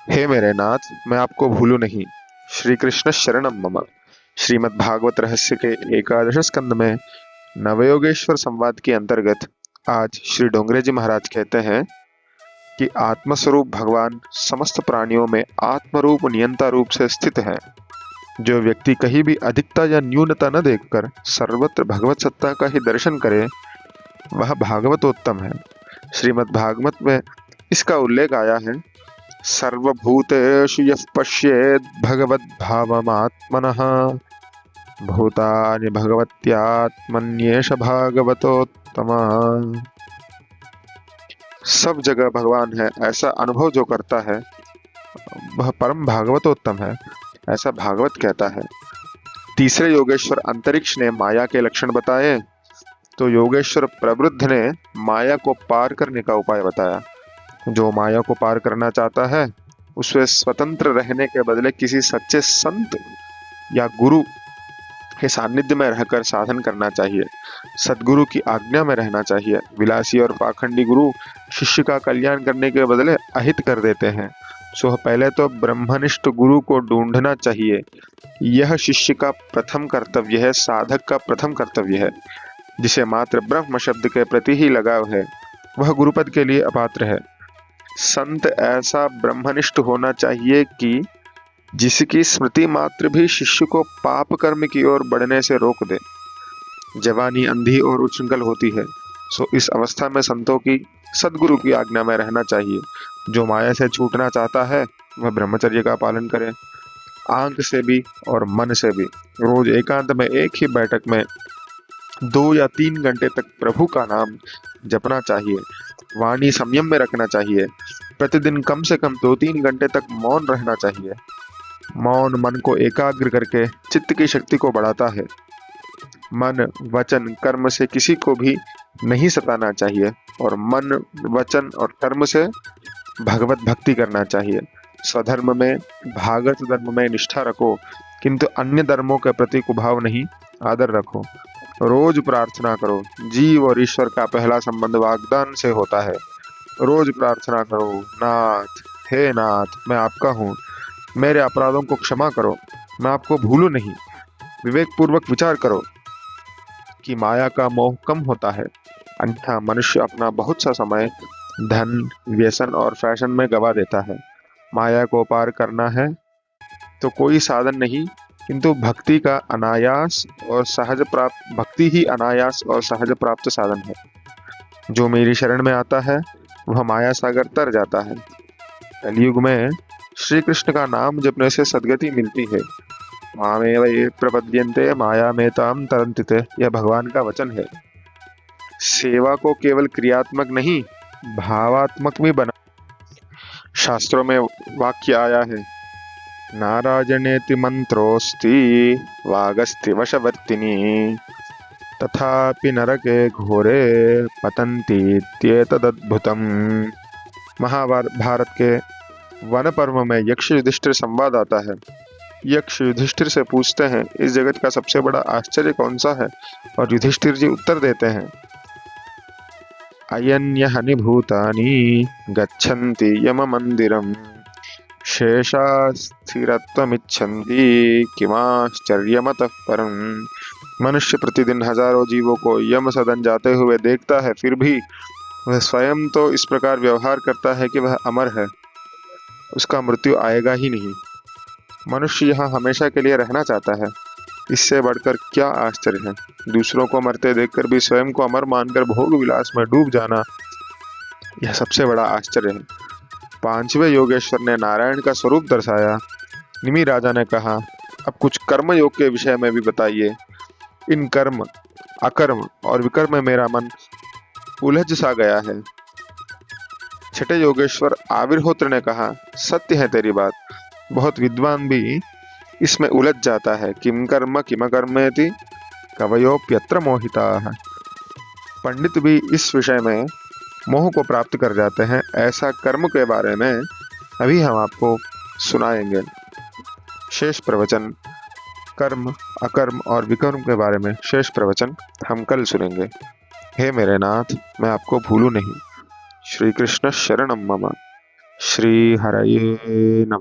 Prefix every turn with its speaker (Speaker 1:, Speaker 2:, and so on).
Speaker 1: हे मेरे नाथ, मैं आपको भूलूं नहीं। श्री कृष्ण शरणम मम। श्रीमद् भागवत रहस्य के एकादश स्कंद में नवयोगेश्वर संवाद के अंतर्गत आज श्री डोंगरे जी महाराज कहते हैं कि आत्मस्वरूप भगवान समस्त प्राणियों में आत्मरूप नियंता रूप से स्थित है। जो व्यक्ति कहीं भी अधिकता या न्यूनता न देखकर सर्वत्र भगवत सत्ता का ही दर्शन करे, वह भागवतोत्तम है। श्रीमद् भागवत में इसका उल्लेख आया है। सर्वभूतेषु यः पश्येत् भगवद्भावमात्मनः भूतानि भगवत्यात्मन्येष भागवतोत्तमः। सब जगह भगवान है ऐसा अनुभव जो करता है वह परम भागवतोत्तम है, ऐसा भागवत कहता है। तीसरे योगेश्वर अंतरिक्ष ने माया के लक्षण बताए तो योगेश्वर प्रवृद्ध ने माया को पार करने का उपाय बताया। जो माया को पार करना चाहता है उसे स्वतंत्र रहने के बदले किसी सच्चे संत या गुरु के सानिध्य में रहकर साधन करना चाहिए। सदगुरु की आज्ञा में रहना चाहिए। विलासी और पाखंडी गुरु शिष्य का कल्याण करने के बदले अहित कर देते हैं। सो पहले तो ब्रह्मनिष्ठ गुरु को ढूंढना चाहिए। यह शिष्य का प्रथम कर्तव्य है, साधक का प्रथम कर्तव्य है। जिसे मात्र ब्रह्म शब्द के प्रति ही लगाव है वह गुरुपद के लिए अपात्र है। संत ऐसा ब्रह्मनिष्ठ होना चाहिए कि जिसकी स्मृति मात्र भी शिष्य को पाप कर्म की ओर बढ़ने से रोक दे। जवानी अंधी और उच्छृंखल होती है, सो इस अवस्था में संतों की सदगुरु की आज्ञा में रहना चाहिए। जो माया से छूटना चाहता है वह ब्रह्मचर्य का पालन करे। आंख से भी और मन से भी रोज एकांत में एक ही बैठक में 2 या 3 घंटे तक प्रभु का नाम जपना चाहिए। वाणी संयम में रखना चाहिए। प्रतिदिन कम से कम 2-3 घंटे तक मौन रहना चाहिए। मौन मन को एकाग्र करके चित्त की शक्ति को बढ़ाता है। मन वचन कर्म से किसी को भी नहीं सताना चाहिए और मन वचन और कर्म से भगवत भक्ति करना चाहिए। स्वधर्म में भागवत धर्म में निष्ठा रखो, किंतु अन्य धर्मों के प्रति कुभाव नहीं, आदर रखो। रोज प्रार्थना करो। जीव और ईश्वर का पहला संबंध वाग्दान से होता है। रोज प्रार्थना करो, नाथ, हे नाथ, मैं आपका हूँ, मेरे अपराधों को क्षमा करो, मैं आपको भूलूं नहीं। विवेक पूर्वक विचार करो कि माया का मोह कम होता है, अन्यथा मनुष्य अपना बहुत सा समय धन, व्यसन और फैशन में गवा देता है। माया को पार करना है तो कोई साधन नहीं, किंतु भक्ति का अनायास और सहज प्राप्त भक्ति ही अनायास और सहज प्राप्त साधन है। जो मेरी शरण में आता है वह माया सागर तर जाता है। कलयुग में श्री कृष्ण का नाम जपने से सदगति मिलती है। मामेव ये प्रपद्यन्ते माया में ताम तरन्ति ते, यह भगवान का वचन है। सेवा को केवल क्रियात्मक नहीं भावात्मक भी बना। शास्त्रों में वाक्य आया है, नाराजनेति मंत्रोस्ति वागस्ति वशवर्तिनी तथापि नरके घोरे पतन्तीत्येतदद्भुतम्। महाभारत के वन पर्व में यक्ष युधिष्ठिर संवाद आता है। यक्ष युधिष्ठिर से पूछते हैं, इस जगत का सबसे बड़ा आश्चर्य कौन सा है? और युधिष्ठिर जी उत्तर देते हैं, अयन्यहनि भूतानि गच्छन्ति यम मंदिरम शेषास्थिरत्वमिच्छन्ति किमाश्चर्यमतः परम। मनुष्य प्रतिदिन हजारों जीवों को यम सदन जाते हुए देखता है, फिर भी वह स्वयं तो इस प्रकार व्यवहार करता है कि वह अमर है, उसका मृत्यु आएगा ही नहीं। मनुष्य यहाँ हमेशा के लिए रहना चाहता है, इससे बढ़कर क्या आश्चर्य है। दूसरों को मरते देखकर भी स्वयं को अमर मानकर भोग विलास में डूब जाना, यह सबसे बड़ा आश्चर्य है। 5वें योगेश्वर ने नारायण का स्वरूप दर्शाया। निमि राजा ने कहा, अब कुछ कर्म योग के विषय में भी बताइए। इन कर्म, अकर्म और विकर्म में मेरा मन उलझ सा गया है। 6ठे योगेश्वर आविर्होत्र ने कहा, सत्य है तेरी बात, बहुत विद्वान भी इसमें उलझ जाता है। किम कर्म किम कर्मेति कवयोप्यत्र मोहिताः। पंडित भी इस विषय में मोह को प्राप्त कर जाते हैं। ऐसा कर्म के बारे में अभी हम आपको सुनाएंगे। शेष प्रवचन कर्म, अकर्म और विकर्म के बारे में शेष प्रवचन हम कल सुनेंगे। हे मेरे नाथ, मैं आपको भूलूं नहीं। श्री कृष्ण शरणम मम। श्री हरये नमः।